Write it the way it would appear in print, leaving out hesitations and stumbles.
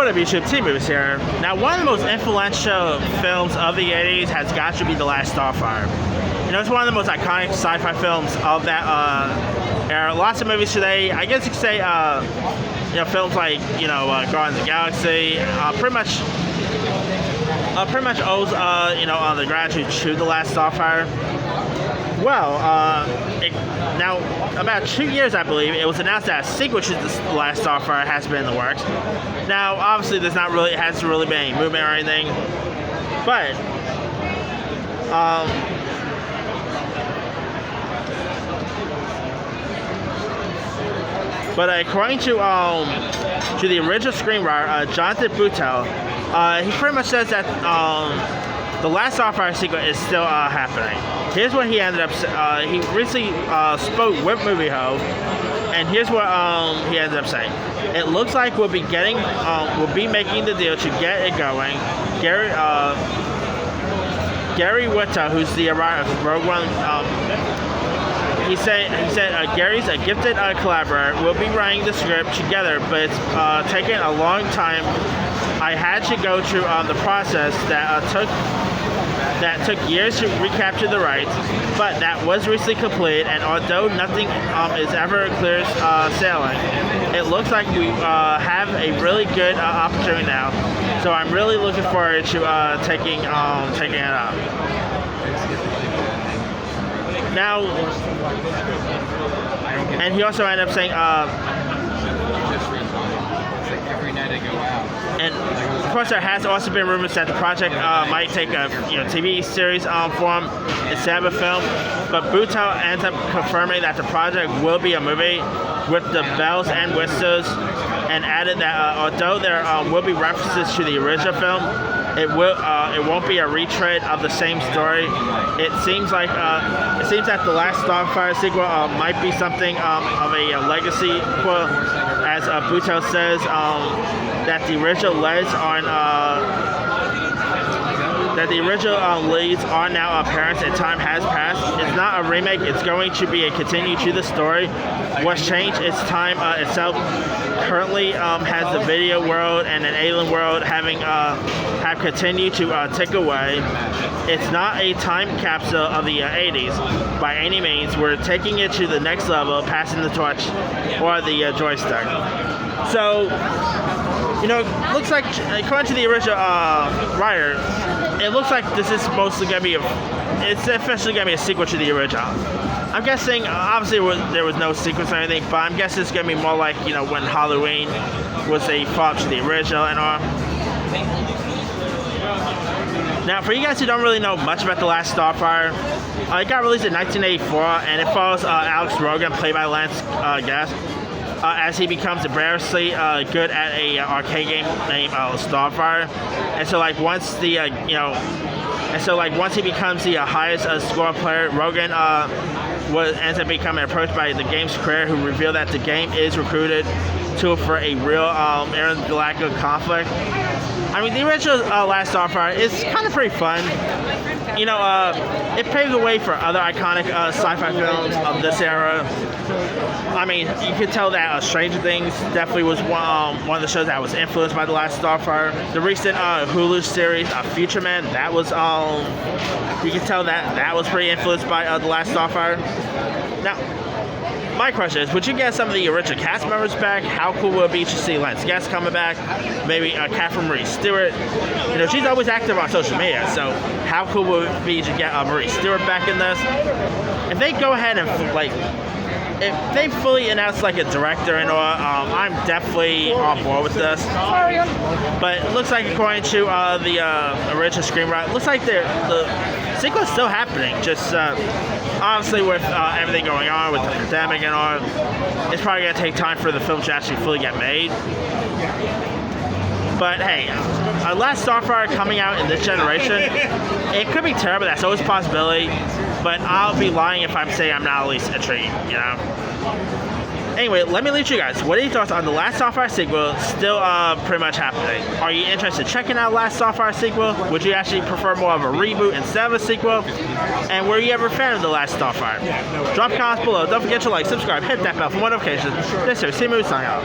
What up, YouTube? T-Moves here. Now, one of the most influential films of the 80s has got to be The Last Starfighter. You know, it's one of the most iconic sci-fi films of that era. Lots of movies today, I guess you could say, films like, Guardians of the Galaxy, pretty much owes, the gratitude to The Last Starfighter. Well, now, about 2 years, I believe, it was announced that a sequel to The Last Starfighter has been in the works. Now, obviously, it hasn't really been any movement or anything, but, according to the original screenwriter, Jonathan Butel, he pretty much says that the Last Starfighter sequel is still happening. Here's what he ended up. He recently spoke with Movie Ho, and here's what he ended up saying. It looks like we'll be making the deal to get it going. Gary Whitta, who's the writer of Rogue One, he said Gary's a gifted collaborator. We'll be writing the script together, but it's taken a long time. I had to go through the process that took years to recapture the rights, but that was recently completed, and although nothing is ever clear sailing, it looks like we have a really good opportunity now. So I'm really looking forward to taking it up. Now, and he also ended up saying, and of course, there has also been rumors that the project might take a TV series form instead of a film. But Butel ends up confirming that the project will be a movie with the bells and whistles, and added that although there will be references to the original film, it won't be a retread of the same story. It seems that the Last Starfighter sequel might be something of a legacy sequel, as Butel says that the original leads are now parents and time has passed. It's not a remake, it's going to be a continue to the story. What's changed is time itself. Currently has the video world and an alien world have continued to tick away. It's not a time capsule of the 80s by any means. We're taking it to the next level, passing the torch or the joystick. So, looks like, according to the original writer, it looks like this is mostly going to be it's officially going to be a sequel to the original. I'm guessing, obviously there was no sequence or anything, but I'm guessing it's going to be more like, when Halloween was a follow-up to the original and all. Now, for you guys who don't really know much about The Last Starfighter, it got released in 1984, and it follows Alex Rogan, played by Lance Guest, as he becomes embarrassingly good at a arcade game named Starfighter. And so, once he becomes the highest score player, Rogan ends up becoming approached by the game's creator, who revealed that the game is recruited for a real intergalactic conflict. I mean, the original Last Starfighter is kind of pretty fun. It paved the way for other iconic sci-fi films of this era. I mean, you could tell that Stranger Things definitely was one of the shows that was influenced by The Last Starfighter. The recent Hulu series, Future Man, that was, you could tell that was pretty influenced by The Last Starfighter. Now, my question is, would you get some of the original cast members back? How cool would it be to see Lance Guest coming back? Maybe Catherine Marie Stewart. She's always active on social media, so how cool would it be to get Marie Stewart back in this? If they go ahead and, if they fully announce a director and all, I'm definitely on board with this. But it looks like, according to the original screenwriter, it looks like the sequel is still happening. Just obviously with everything going on with the pandemic and all, it's probably going to take time for the film to actually fully get made. But hey, Last Starfighter coming out in this generation, it could be terrible. That's always a possibility. But I'll be lying if I'm saying I'm not at least intrigued, Anyway, let me leave you guys. What are your thoughts on the Last Starfighter sequel still pretty much happening? Are you interested in checking out Last Starfighter sequel? Would you actually prefer more of a reboot instead of a sequel? And were you ever a fan of the Last Starfighter? Drop comments below. Don't forget to like, subscribe, hit that bell for more notifications. This is T-Moves signing out.